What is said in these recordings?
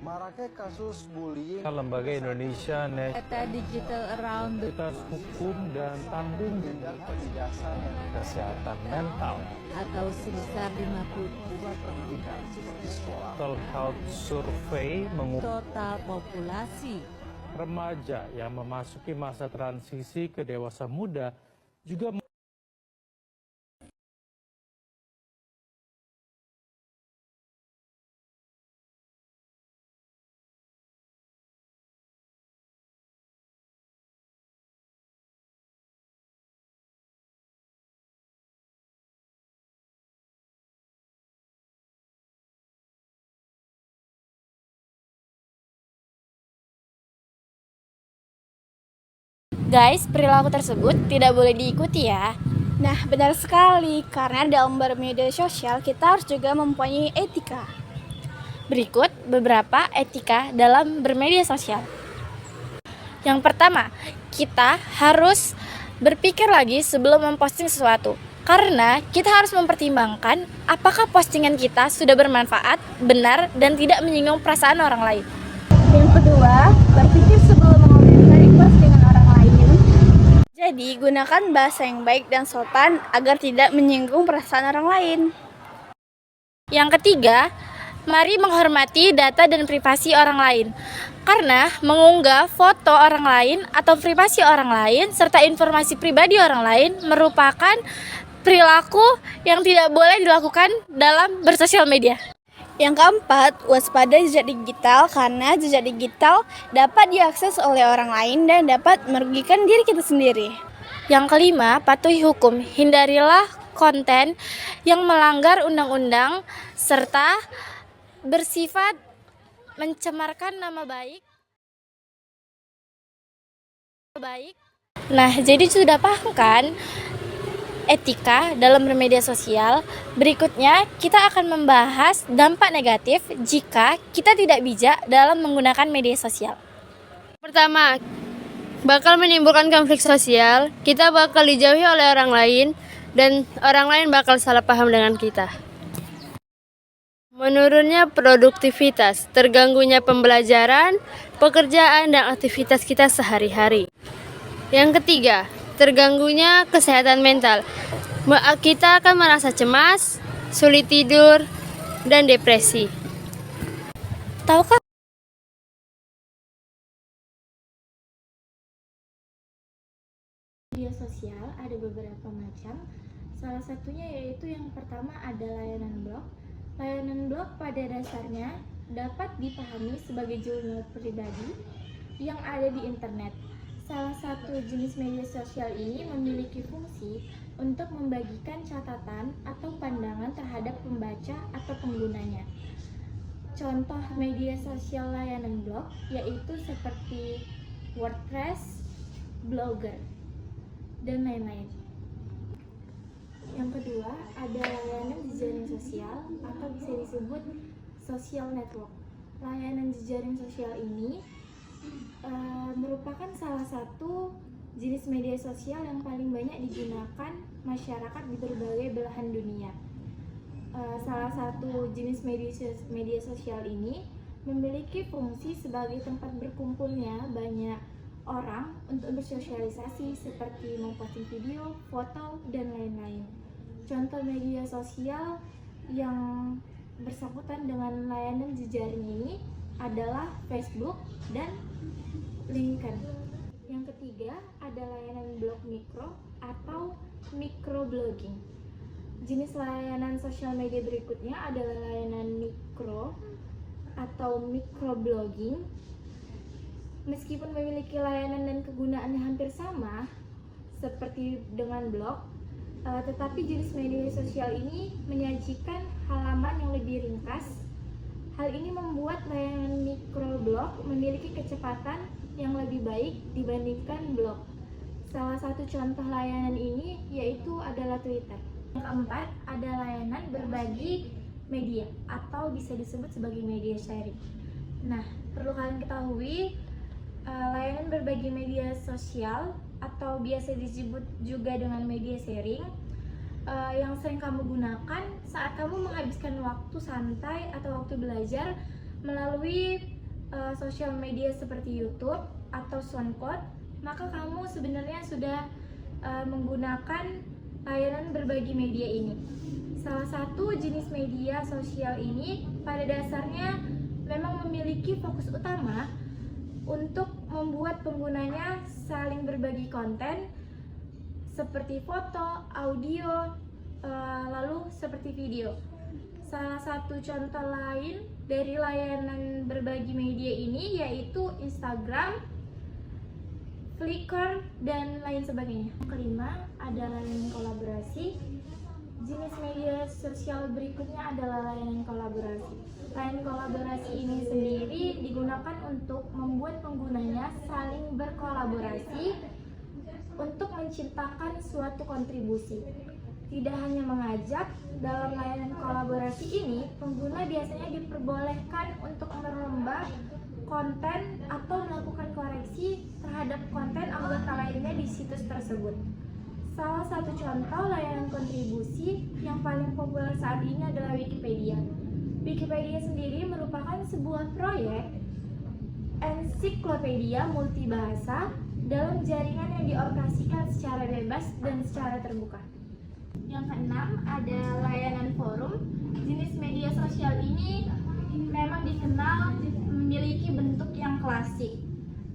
Maraknya kasus bullying. Lembaga Indonesia Data digital around the Universitas Hukum dan Tanggung Dan penindasan Kesehatan Mental atau sebesar 50 pendidikan seperti sekolah. Mental Health Survey mengukur total populasi. remaja yang memasuki masa transisi ke dewasa muda juga Guys, perilaku tersebut tidak boleh diikuti ya. Nah, benar sekali, karena dalam bermedia sosial kita harus juga mempunyai etika. Berikut beberapa etika dalam bermedia sosial. Yang pertama, kita harus berpikir lagi sebelum memposting sesuatu. Karena kita harus mempertimbangkan apakah postingan kita sudah bermanfaat, benar, dan tidak menyinggung perasaan orang lain. Yang kedua, berpikir sebelum mengomentari postingan orang lain. Jadi, gunakan bahasa yang baik dan sopan agar tidak menyinggung perasaan orang lain. Yang ketiga, mari menghormati data dan privasi orang lain. Karena mengunggah foto orang lain atau privasi orang lain serta informasi pribadi orang lain merupakan perilaku yang tidak boleh dilakukan dalam bersosial media. Yang keempat, waspada jejak digital karena jejak digital dapat diakses oleh orang lain dan dapat merugikan diri kita sendiri. Yang kelima, patuhi hukum. Hindarilah konten yang melanggar undang-undang serta bersifat mencemarkan nama baik. Nah, jadi sudah paham kan etika dalam bermedia sosial? Berikutnya kita akan membahas dampak negatif jika kita tidak bijak dalam menggunakan media sosial. Pertama, bakal menimbulkan konflik sosial, kita bakal dijauhi oleh orang lain, dan orang lain bakal salah paham dengan kita. Menurunnya produktivitas, terganggunya pembelajaran, pekerjaan, dan aktivitas kita sehari-hari. Yang ketiga, terganggunya kesehatan mental. Kita akan merasa cemas, sulit tidur, dan depresi. Tahukah media sosial ada beberapa macam. Salah satunya yaitu yang pertama ada layanan blog. Layanan blog pada dasarnya dapat dipahami sebagai jurnal pribadi yang ada di internet. Salah satu jenis media sosial ini memiliki fungsi untuk membagikan catatan atau pandangan terhadap pembaca atau penggunanya. Contoh media sosial layanan blog yaitu seperti WordPress, Blogger, dan lain-lain. Yang kedua, ada layanan jejaring sosial atau bisa disebut social network. Layanan jejaring sosial ini merupakan salah satu jenis media sosial yang paling banyak digunakan masyarakat di berbagai belahan dunia. Salah satu jenis media sosial ini memiliki fungsi sebagai tempat berkumpulnya banyak orang untuk bersosialisasi seperti memposting video, foto, dan lain-lain. Contoh media sosial yang bersangkutan dengan layanan jejaring ini adalah Facebook dan LinkedIn. Yang ketiga ada layanan blog mikro atau microblogging. Jenis layanan sosial media berikutnya adalah layanan mikro atau microblogging. Meskipun memiliki layanan dan kegunaannya hampir sama seperti dengan blog, tetapi jenis media sosial ini menyajikan halaman yang lebih ringkas. Hal ini membuat layanan microblog memiliki kecepatan yang lebih baik dibandingkan blog. Salah satu contoh layanan ini yaitu adalah Twitter. Yang keempat, ada layanan berbagi media atau bisa disebut sebagai media sharing. Nah, perlu kalian ketahui, layanan berbagi media sosial atau biasa disebut juga dengan media sharing yang sering kamu gunakan saat kamu menghabiskan waktu santai atau waktu belajar melalui sosial media seperti YouTube atau SoundCloud, maka kamu sebenarnya sudah menggunakan layanan berbagi media ini. Salah satu jenis media sosial ini pada dasarnya memang memiliki fokus utama untuk membuat penggunanya saling berbagi konten seperti foto, audio, lalu seperti video. Salah satu contoh lain dari layanan berbagi media ini yaitu Instagram, Flickr, dan lain sebagainya. Kelima, ada layanan kolaborasi. Jenis media sosial berikutnya adalah layanan kolaborasi. Layanan kolaborasi ini sendiri digunakan untuk membuat penggunanya saling berkolaborasi untuk menciptakan suatu kontribusi. Tidak hanya mengajak, dalam layanan kolaborasi ini, pengguna biasanya diperbolehkan untuk merembah konten atau melakukan koreksi terhadap konten anggota lainnya di situs tersebut. Salah satu contoh layanan kontribusi yang paling populer saat ini adalah Wikipedia. Wikipedia sendiri merupakan sebuah proyek ensiklopedia multibahasa dalam jaringan yang dioperasikan secara bebas dan secara terbuka. Yang keenam, ada layanan forum. Jenis media sosial ini memang dikenal memiliki bentuk yang klasik.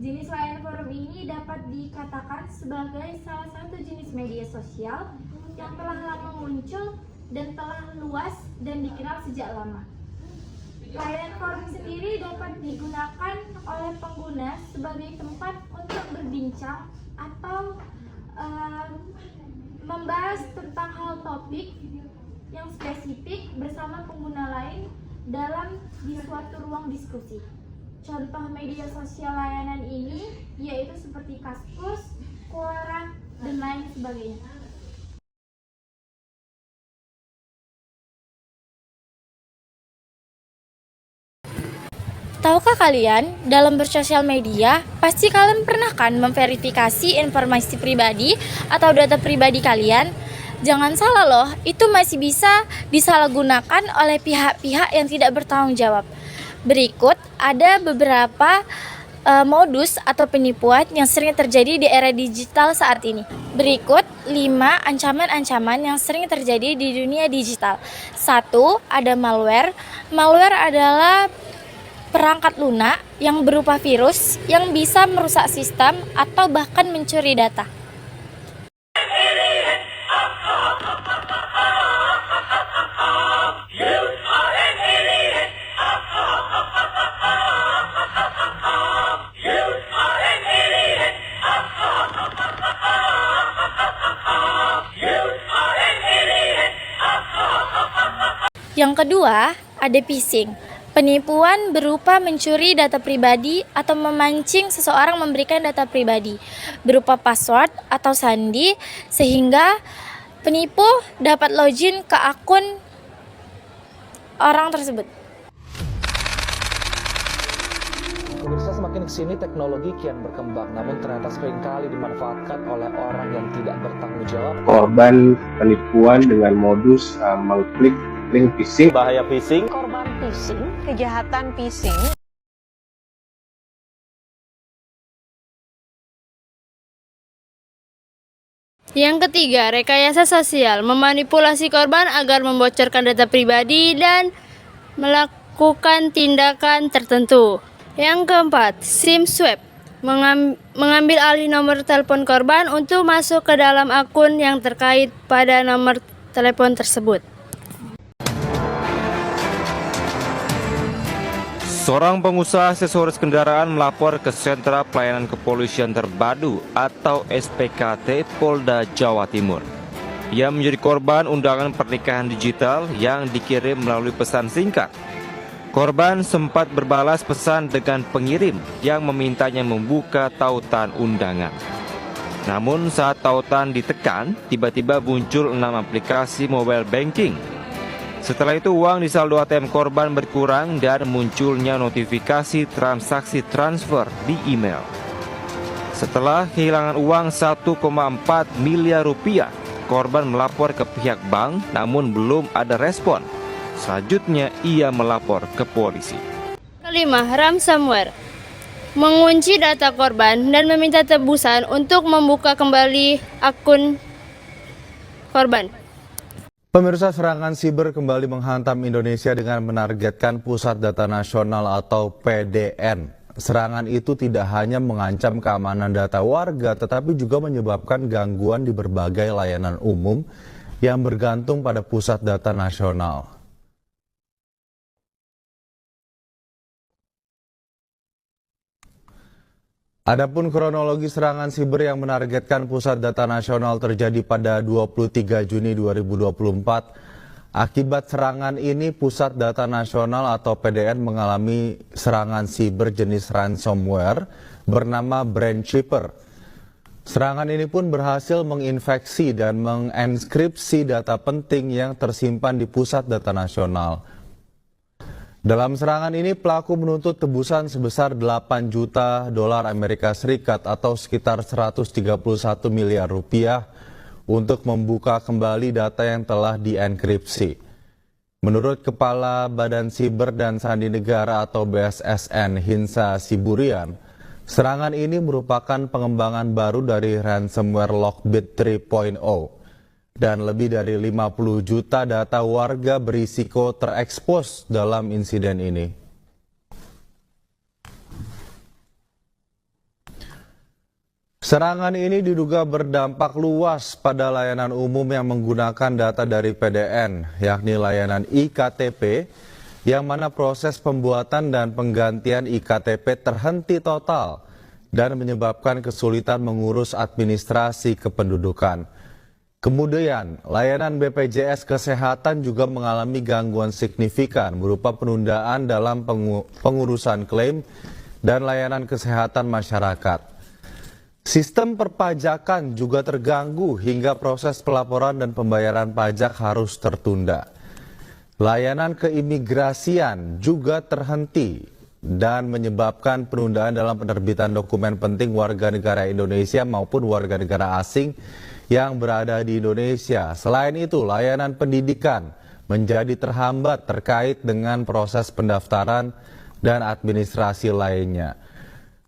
Jenis layanan forum ini dapat dikatakan sebagai salah satu jenis media sosial yang telah lama muncul dan telah luas dan dikenal sejak lama. Layanan forum sendiri dapat digunakan oleh pengguna sebagai tempat untuk berbincang atau membahas tentang hal topik yang spesifik bersama pengguna lain di suatu ruang diskusi. Contoh media sosial layanan ini yaitu seperti Kaskus, Quora, dan lain sebagainya. Tahukah kalian, dalam bersosial media, pasti kalian pernah kan memverifikasi informasi pribadi atau data pribadi kalian? Jangan salah loh, itu masih bisa disalahgunakan oleh pihak-pihak yang tidak bertanggung jawab. Berikut ada beberapa modus atau penipuan yang sering terjadi di era digital saat ini. Berikut 5 ancaman-ancaman yang sering terjadi di dunia digital. 1. Ada malware. Malware adalah perangkat lunak yang berupa virus yang bisa merusak sistem atau bahkan mencuri data. Yang kedua, ada phishing. Penipuan berupa mencuri data pribadi atau memancing seseorang memberikan data pribadi berupa password atau sandi sehingga penipu dapat login ke akun orang tersebut. Pemirsa, semakin kesini teknologi kian berkembang, namun ternyata seringkali dimanfaatkan oleh orang yang tidak bertanggung jawab. Korban penipuan dengan modus mengklik link phishing. Bahaya phishing. Korban phishing, kejahatan phishing. Yang ketiga, rekayasa sosial, memanipulasi korban agar membocorkan data pribadi dan melakukan tindakan tertentu. Yang keempat, SIM swap, mengambil alih nomor telepon korban untuk masuk ke dalam akun yang terkait pada nomor telepon tersebut. Seorang pengusaha aksesoris kendaraan melapor ke Sentra Pelayanan Kepolisian Terpadu atau SPKT Polda Jawa Timur. Ia menjadi korban undangan pernikahan digital yang dikirim melalui pesan singkat. Korban sempat berbalas pesan dengan pengirim yang memintanya membuka tautan undangan. Namun saat tautan ditekan, tiba-tiba muncul 6 aplikasi mobile banking. Setelah itu uang di saldo ATM korban berkurang dan munculnya notifikasi transaksi transfer di email. Setelah kehilangan uang 1,4 miliar rupiah, korban melapor ke pihak bank namun belum ada respon. Selanjutnya ia melapor ke polisi. Kelima, ransomware. Mengunci data korban dan meminta tebusan untuk membuka kembali akun korban. Pemirsa, serangan siber kembali menghantam Indonesia dengan menargetkan Pusat Data Nasional atau PDN. Serangan itu tidak hanya mengancam keamanan data warga, tetapi juga menyebabkan gangguan di berbagai layanan umum yang bergantung pada Pusat Data Nasional. Adapun kronologi serangan siber yang menargetkan Pusat Data Nasional terjadi pada 23 Juni 2024. Akibat serangan ini, Pusat Data Nasional atau PDN mengalami serangan siber jenis ransomware bernama Brandshipper. Serangan ini pun berhasil menginfeksi dan mengenkripsi data penting yang tersimpan di Pusat Data Nasional. Dalam serangan ini, pelaku menuntut tebusan sebesar 8 juta dolar Amerika Serikat atau sekitar 131 miliar rupiah untuk membuka kembali data yang telah dienkripsi. Menurut Kepala Badan Siber dan Sandi Negara atau BSSN Hinsa Siburian, serangan ini merupakan pengembangan baru dari ransomware Lockbit 3.0. Dan lebih dari 50 juta data warga berisiko terekspos dalam insiden ini. Serangan ini diduga berdampak luas pada layanan umum yang menggunakan data dari PDN, yakni layanan IKTP, yang mana proses pembuatan dan penggantian IKTP terhenti total dan menyebabkan kesulitan mengurus administrasi kependudukan. Kemudian, layanan BPJS Kesehatan juga mengalami gangguan signifikan berupa penundaan dalam pengurusan klaim dan layanan kesehatan masyarakat. Sistem perpajakan juga terganggu hingga proses pelaporan dan pembayaran pajak harus tertunda. Layanan keimigrasian juga terhenti dan menyebabkan penundaan dalam penerbitan dokumen penting warga negara Indonesia maupun warga negara asing yang berada di Indonesia. Selain itu, layanan pendidikan menjadi terhambat terkait dengan proses pendaftaran dan administrasi lainnya.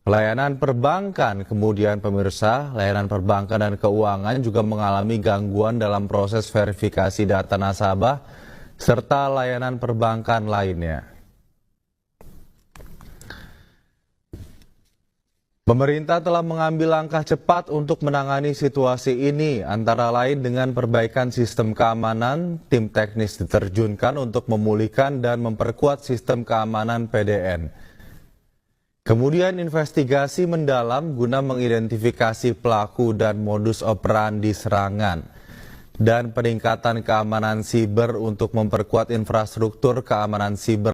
Layanan perbankan, kemudian pemirsa, layanan perbankan dan keuangan juga mengalami gangguan dalam proses verifikasi data nasabah serta layanan perbankan lainnya. Pemerintah telah mengambil langkah cepat untuk menangani situasi ini, antara lain dengan perbaikan sistem keamanan. Tim teknis diterjunkan untuk memulihkan dan memperkuat sistem keamanan PDN. Kemudian investigasi mendalam guna mengidentifikasi pelaku dan modus operandi serangan. Dan peningkatan keamanan siber untuk memperkuat infrastruktur keamanan siber.